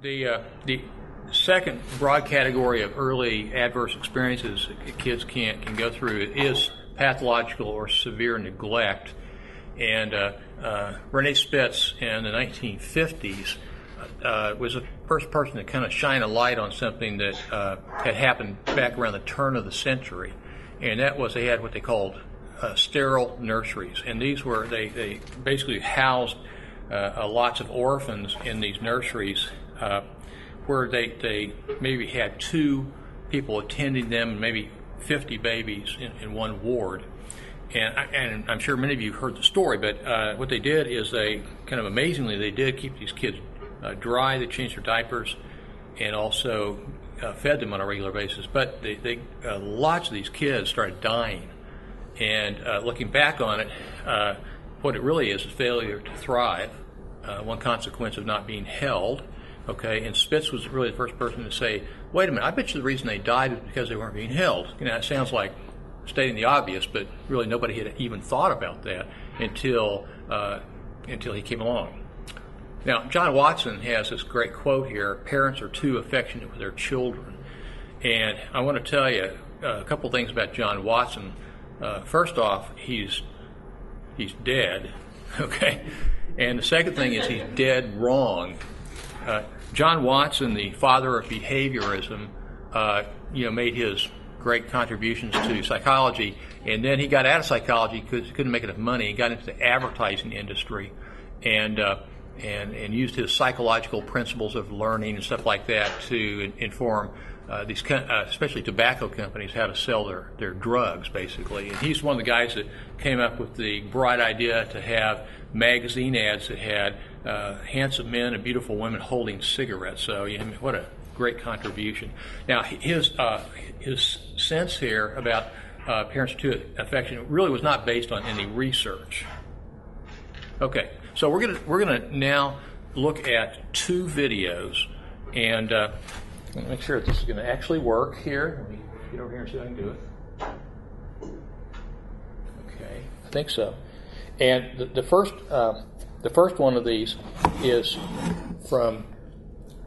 The second broad category of early adverse experiences kids can go through is pathological or severe neglect. And Renee Spitz in the 1950s was the first person to kind of shine a light on something that had happened back around the turn of the century. And that was they had what they called sterile nurseries. And these were, they basically housed lots of orphans in these nurseries where they maybe had 2 people attending them, maybe 50 babies in one ward. And I'm sure many of you have heard the story, but what they did is they kind of amazingly, they did keep these kids dry. They changed their diapers and also fed them on a regular basis. But lots of these kids started dying. And looking back on it, what it really is failure to thrive, one consequence of not being held. Okay, and Spitz was really the first person to say, wait a minute, I bet you the reason they died is because they weren't being held. You know, it sounds like stating the obvious, but really nobody had even thought about that until he came along. Now, John Watson has this great quote here, parents are too affectionate with their children. And I want to tell you a couple things about John Watson. First off, he's dead, okay? And the second thing is he's dead wrong. John Watson, the father of behaviorism, made his great contributions to psychology, and then he got out of psychology because he couldn't make enough money. He got into the advertising industry, and used his psychological principles of learning and stuff like that to inform these, especially tobacco companies, how to sell their drugs, basically. And he's one of the guys that came up with the bright idea to have magazine ads that had handsome men and beautiful women holding cigarettes. So what a great contribution. Now his sense here about parents too affectionate really was not based on any research. Okay, so we're gonna now look at 2 videos, and make sure that this is going to actually work here. Let me get over here and see if I can do it. Okay, I think so. And the first one of these is from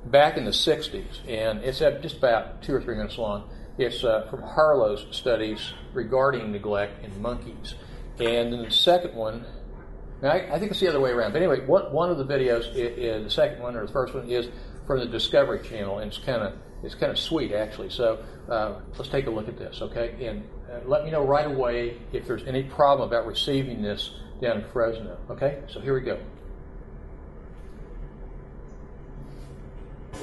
back in the 60s, and it's just about 2 or 3 minutes long. It's from Harlow's studies regarding neglect in monkeys. And then the second one, now I think it's the other way around. But anyway, one of the videos, the second one or the first one, is from the Discovery Channel, and it's kind of sweet actually. So let's take a look at this, okay? And let me know right away if there's any problem about receiving this down in Fresno. Okay, so here we go.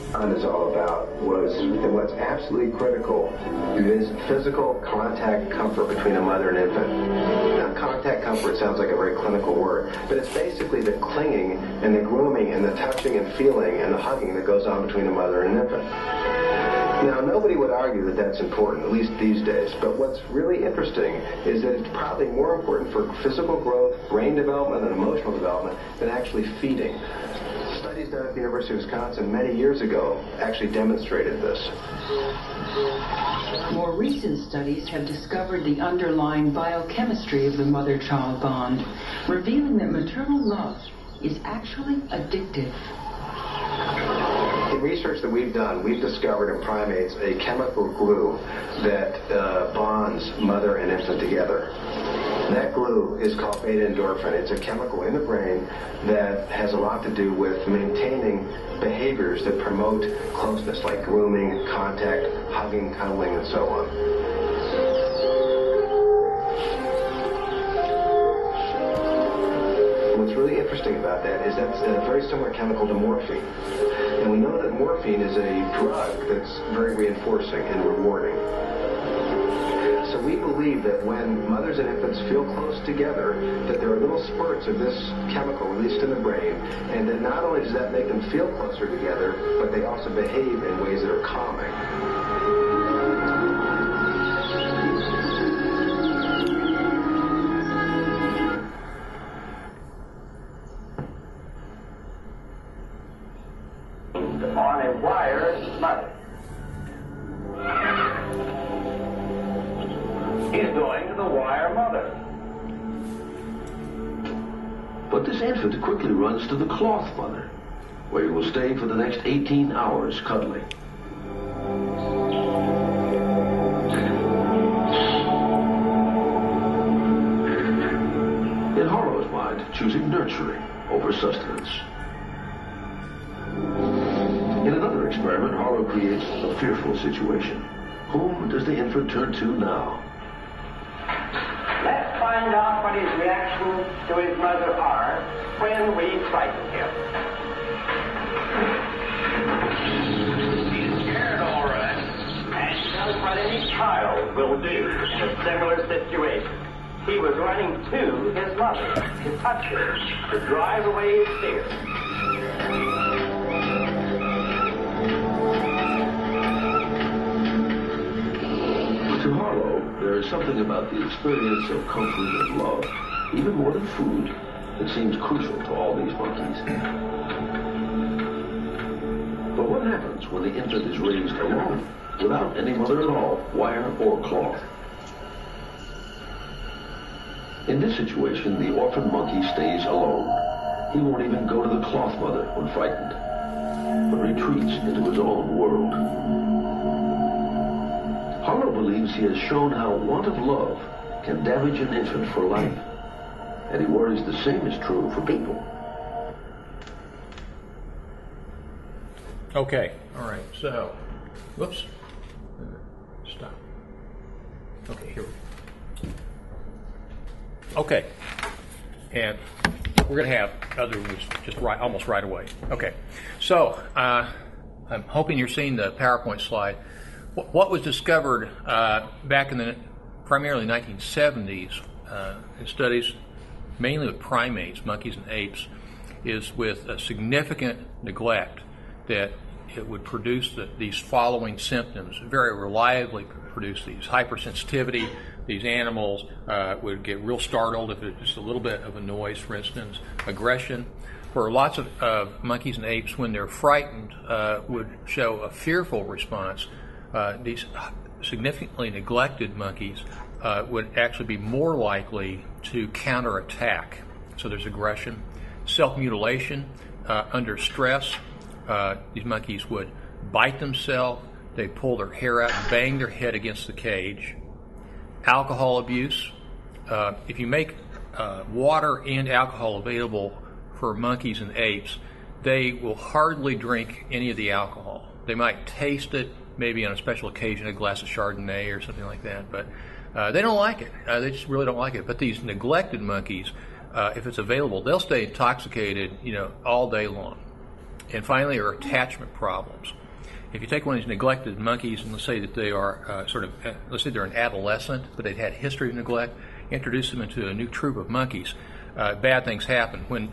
Is all about was that what's absolutely critical is physical contact comfort between a mother and infant. Now, contact comfort sounds like a very clinical word, but it's basically the clinging and the grooming and the touching and feeling and the hugging that goes on between a mother and an infant. Now, nobody would argue that that's important, at least these days, but what's really interesting is that it's probably more important for physical growth, brain development, and emotional development than actually feeding. Studies done at the University of Wisconsin many years ago actually demonstrated this. More recent studies have discovered the underlying biochemistry of the mother-child bond, revealing that maternal love is actually addictive. In research that we've done, we've discovered in primates a chemical glue that bonds mother and infant together. That glue is called beta-endorphin. It's a chemical in the brain that has a lot to do with maintaining behaviors that promote closeness, like grooming, contact, hugging, cuddling, and so on. What's really interesting about that is that's a very similar chemical to morphine. And we know that morphine is a drug that's very reinforcing and rewarding. So we believe that when mothers and infants feel close together, that there are little spurts of this chemical released in the brain, and that not only does that make them feel closer together, but they also behave in ways that are calming. On a wire mother. He's going to the wire mother. But this infant quickly runs to the cloth mother. where he will stay for the next 18 hours cuddling. In Harlow's mind, choosing nurturing over sustenance. In another experiment, Harlow creates a fearful situation. Whom does the infant turn to now? Let's find out what his reactions to his mother are when we frighten him. He's scared, all right. And he does what any child will do in a similar situation. He was running to his mother, to touch her, to drive away his fear. To Harlow, there is something about the experience of comfort and love, even more than food, that seems crucial to all these monkeys. But what happens when the infant is raised alone, without any mother at all, wire or cloth? In this situation, the orphan monkey stays alone. He won't even go to the cloth mother when frightened, but retreats into his own world. Harlow believes he has shown how want of love can damage an infant for life, and he worries the same is true for people. Okay, all right, so, whoops, stop. Okay, here we go. Okay, and we're going to have other ones just almost right away. Okay, so I'm hoping you're seeing the PowerPoint slide. What was discovered back in the primarily 1970s in studies mainly with primates, monkeys and apes, is with a significant neglect that it would produce these following symptoms, very reliably produce these: hypersensitivity. These animals would get real startled if it's just a little bit of a noise, for instance. Aggression. For lots of monkeys and apes, when they're frightened, would show a fearful response. These significantly neglected monkeys would actually be more likely to counterattack. So there's aggression. Self-mutilation. Under stress, these monkeys would bite themselves. They pull their hair out and bang their head against the cage. Alcohol abuse. If you make water and alcohol available for monkeys and apes, they will hardly drink any of the alcohol. They might taste it, maybe on a special occasion, a glass of Chardonnay or something like that, but they don't like it. They just really don't like it. But these neglected monkeys, if it's available, they'll stay intoxicated, all day long. And finally, are attachment problems. If you take one of these neglected monkeys and let's say that they are let's say they're an adolescent, but they've had a history of neglect, introduce them into a new troop of monkeys, bad things happen. When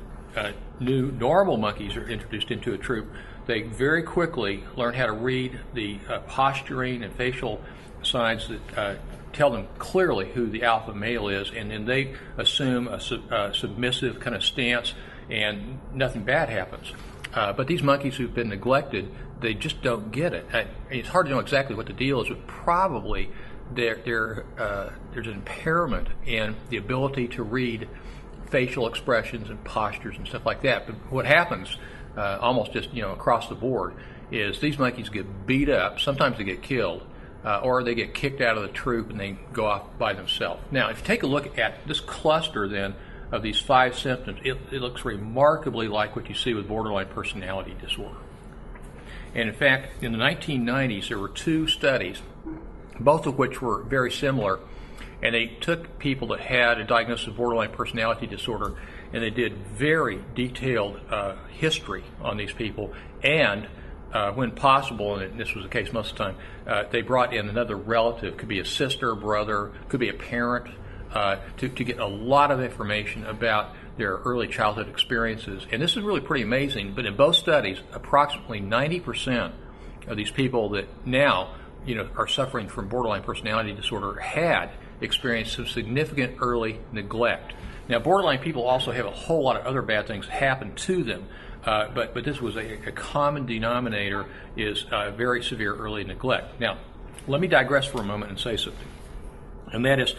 new normal monkeys are introduced into a troop, they very quickly learn how to read the posturing and facial signs that tell them clearly who the alpha male is, and then they assume a submissive kind of stance, and nothing bad happens. But these monkeys who've been neglected, they just don't get it. It's hard to know exactly what the deal is, but probably there's an impairment in the ability to read facial expressions and postures and stuff like that. But what happens almost just across the board is these monkeys get beat up. Sometimes they get killed, or they get kicked out of the troop and they go off by themselves. Now, if you take a look at this cluster then of these 5 symptoms, it looks remarkably like what you see with borderline personality disorder. And in fact, in the 1990s, there were 2 studies, both of which were very similar, and they took people that had a diagnosis of borderline personality disorder, and they did very detailed history on these people, and when possible, and this was the case most of the time, they brought in another relative, could be a sister, brother, could be a parent, to get a lot of information about their early childhood experiences. And this is really pretty amazing, but in both studies, approximately 90% of these people that now are suffering from borderline personality disorder had experienced some significant early neglect. Now, borderline people also have a whole lot of other bad things happen to them, but this was a common denominator is very severe early neglect. Now, let me digress for a moment and say something, and that is,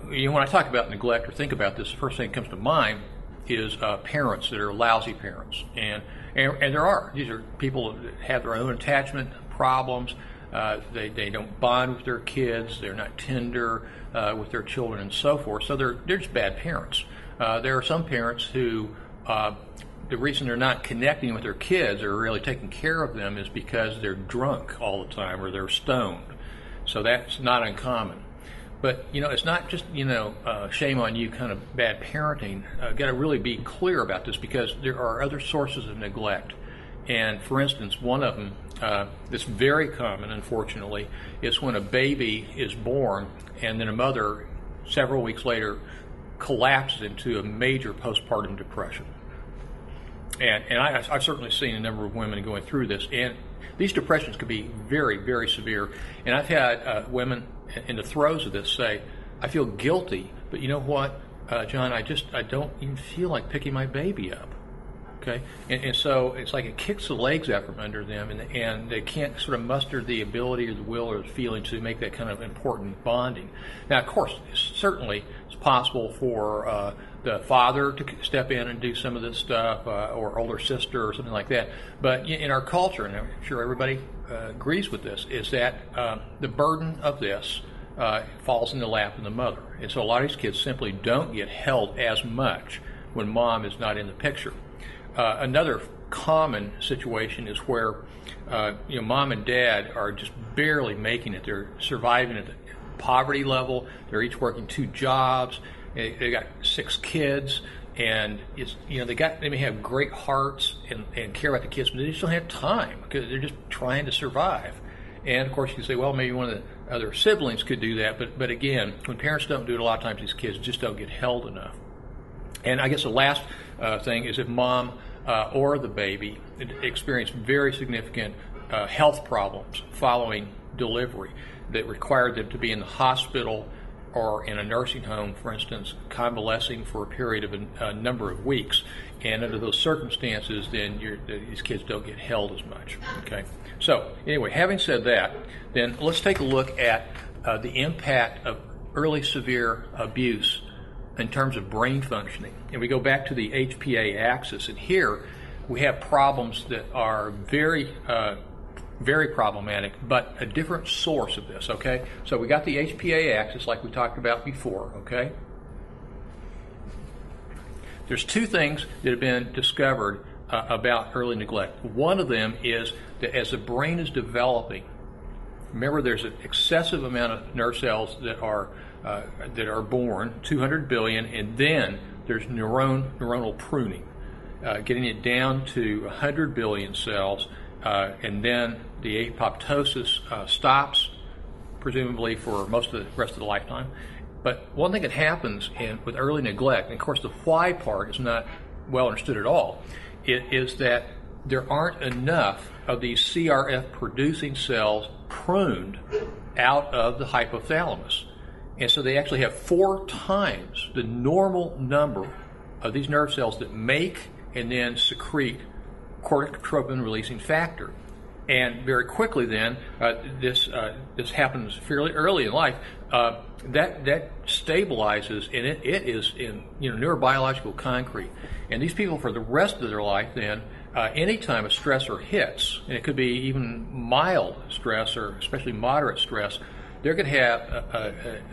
when I talk about neglect or think about this, the first thing that comes to mind is parents that are lousy parents. And And there are. These are people that have their own attachment problems. They don't bond with their kids. They're not tender with their children and so forth. So they're just bad parents. There are some parents who the reason they're not connecting with their kids or really taking care of them is because they're drunk all the time or they're stoned. So that's not uncommon. But, it's not just, shame on you kind of bad parenting. Got to really be clear about this because there are other sources of neglect. And, for instance, one of them that's very common, unfortunately, is when a baby is born and then a mother, several weeks later, collapses into a major postpartum depression. And I've certainly seen a number of women going through this. And these depressions can be very, very severe. And I've had women in the throes of this say, I feel guilty, but you know what, John, I don't even feel like picking my baby up. Okay? And so it's like it kicks the legs out from under them, and they can't sort of muster the ability or the will or the feeling to make that kind of important bonding. Now, of course, certainly it's possible for the father to step in and do some of this stuff, or older sister or something like that. But in our culture, and I'm sure everybody agrees with this, is that the burden of this falls in the lap of the mother. And so a lot of these kids simply don't get held as much when mom is not in the picture. Another common situation is where mom and dad are just barely making it. They're surviving at the poverty level. They're each working 2 jobs. They got 6 kids, and it's they may have great hearts and care about the kids, but they just don't have time because they're just trying to survive. And of course, you say, well, maybe one of the other siblings could do that, but again, when parents don't do it, a lot of times these kids just don't get held enough. And I guess the last thing is if mom or the baby experience very significant health problems following delivery that required them to be in the hospital or in a nursing home, for instance, convalescing for a period of a number of weeks. And under those circumstances, then these kids don't get held as much. Okay. So anyway, having said that, then let's take a look at the impact of early severe abuse in terms of brain functioning. And we go back to the HPA axis, and here we have problems that are very problematic, but a different source of this, okay? So we got the HPA axis like we talked about before, okay? There's 2 things that have been discovered about early neglect. One of them is that as the brain is developing, remember there's an excessive amount of nerve cells that are born, 200 billion, and then there's neuronal pruning, getting it down to 100 billion cells, and then the apoptosis stops, presumably for most of the rest of the lifetime. But one thing that happens with early neglect, and of course the why part is not well understood at all, is that there aren't enough of these CRF producing cells pruned out of the hypothalamus. And so they actually have 4 times the normal number of these nerve cells that make and then secrete corticotropin releasing factor. And very quickly then, this happens fairly early in life, that stabilizes, and it is in neurobiological concrete. And these people, for the rest of their life then, anytime a stressor hits, and it could be even mild stress or especially moderate stress, they're going to have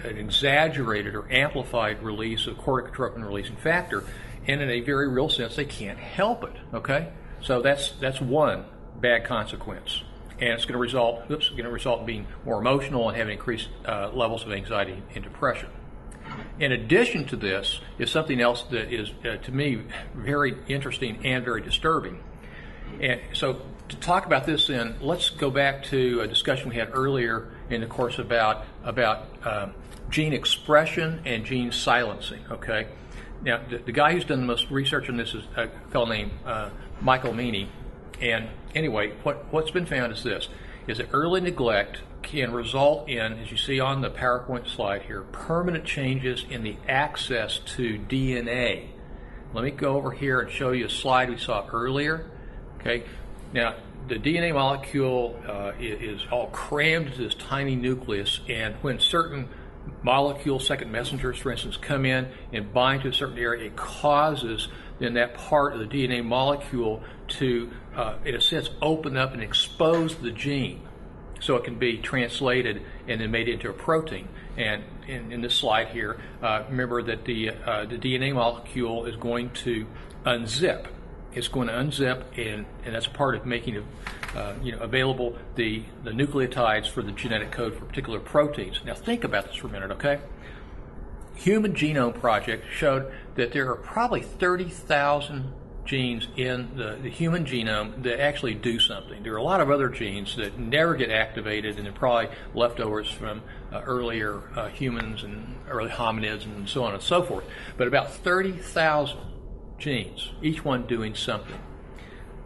an exaggerated or amplified release of corticotropin releasing factor, and in a very real sense, they can't help it, okay? So that's one bad consequence, and it's going to result in being more emotional and having increased levels of anxiety and depression. In addition to this is something else that is, to me, very interesting and very disturbing. And so to talk about this then, let's go back to a discussion we had earlier in the course about gene expression and gene silencing, okay? Now, the guy who's done the most research on this is a fellow named Michael Meany. And anyway, what's been found is this, is that early neglect can result in, as you see on the PowerPoint slide here, permanent changes in the access to DNA. Let me go over here and show you a slide we saw earlier. Okay, now the DNA molecule is all crammed into this tiny nucleus, and when certain molecule, second messengers, for instance, come in and bind to a certain area, it causes then that part of the DNA molecule to, in a sense, open up and expose the gene so it can be translated and then made into a protein. And in this slide here, remember that the DNA molecule is going to unzip. It's going to unzip, and that's a part of making available the nucleotides for the genetic code for particular proteins. Now think about this for a minute, okay? Human Genome Project showed that there are probably 30,000 genes in the human genome that actually do something. There are a lot of other genes that never get activated, and they're probably leftovers from earlier humans and early hominids and so on and so forth. But about 30,000 genes, each one doing something.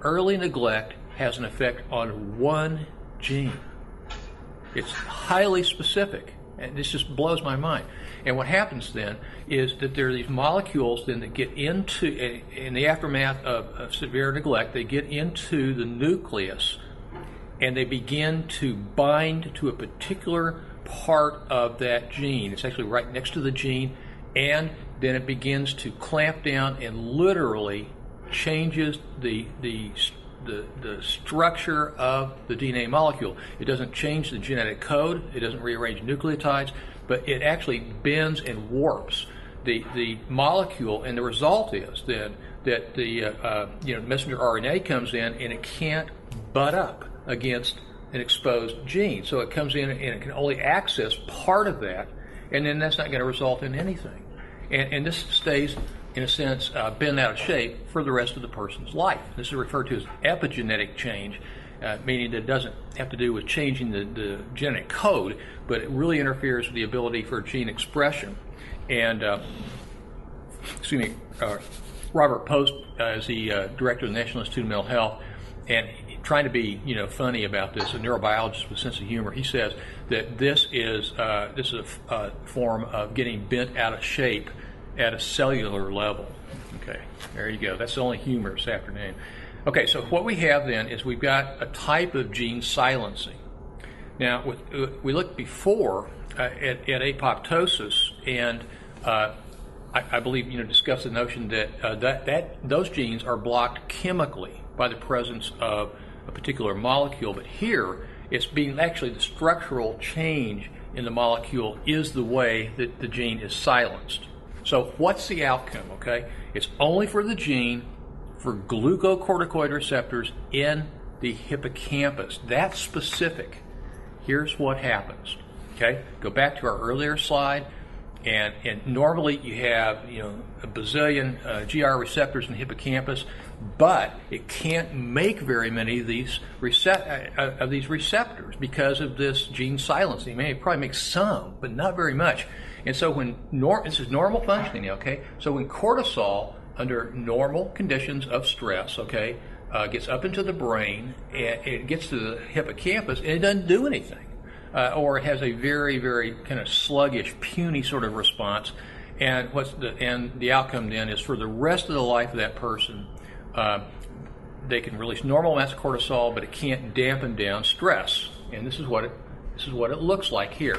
Early neglect has an effect on one gene. It's highly specific, and this just blows my mind. And what happens then is that there are these molecules then that get into, in the aftermath of severe neglect, they get into the nucleus and they begin to bind to a particular part of that gene. It's actually right next to the gene, and then it begins to clamp down and literally changes the structure of the DNA molecule. It doesn't change the genetic code, it doesn't rearrange nucleotides, but it actually bends and warps the molecule, and the result is then that the messenger RNA comes in and it can't butt up against an exposed gene. So it comes in and it can only access part of that, and then that's not going to result in anything. And this stays, in a sense, bent out of shape for the rest of the person's life. This is referred to as epigenetic change, meaning that it doesn't have to do with changing the genetic code, but it really interferes with the ability for gene expression. And, Robert Post is the director of the National Institute of Mental Health, and trying to be, funny about this, a neurobiologist with a sense of humor, he says that this is a form of getting bent out of shape at a cellular level. Okay, there you go. That's the only humor this afternoon. Okay, so what we have then is we've got a type of gene silencing. Now, we looked before at apoptosis, and I believe discussed the notion that those genes are blocked chemically by the presence of a particular molecule, but here it's being actually the structural change in the molecule is the way that the gene is silenced. So what's the outcome, okay? It's only for the gene for glucocorticoid receptors in the hippocampus. That's specific. Here's what happens, okay? Go back to our earlier slide, and normally you have, a bazillion GR receptors in the hippocampus, but it can't make very many of these receptors because of this gene silencing. It probably makes some, but not very much. And so this is normal functioning, okay? So when cortisol, under normal conditions of stress, okay, gets up into the brain, and it gets to the hippocampus, and it doesn't do anything. Or it has a very, very kind of sluggish, puny sort of response. And the outcome then is for the rest of the life of that person, they can release normal amounts of cortisol, but it can't dampen down stress. And this is what it looks like here.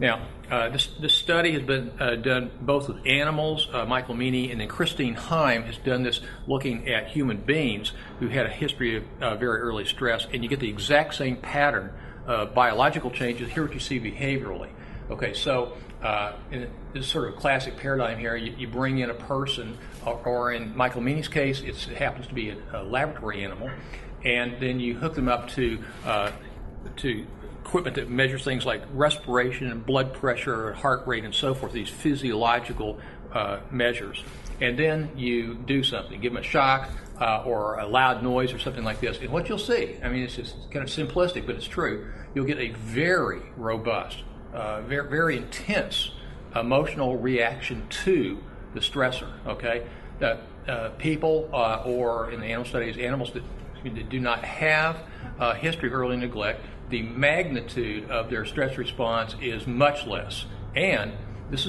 Now, this study has been done both with animals. Michael Meany and then Christine Heim has done this looking at human beings who had a history of very early stress, and you get the exact same pattern of biological changes. Here what you see behaviorally. Okay, so in this sort of classic paradigm here, you bring in a person, or in Michael Meany's case, it happens to be a laboratory animal, and then you hook them up to equipment that measures things like respiration and blood pressure, heart rate, and so forth, these physiological measures. And then you do something, give them a shock or a loud noise or something like this. And what you'll see, it's just kind of simplistic, but it's true, you'll get a very robust, very, very intense emotional reaction to the stressor, okay? People, or in the animal studies, animals that do not have a history of early neglect, the magnitude of their stress response is much less. And this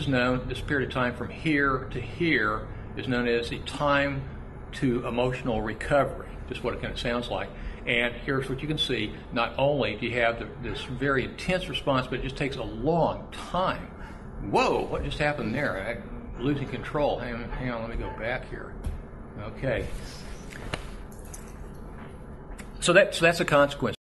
period of time from here to here is known as the time to emotional recovery, just what it kind of sounds like. And here's what you can see. Not only do you have this very intense response, but it just takes a long time Whoa, what just happened there? I'm losing control. Hang on, let me go back here. Okay. So that's a consequence.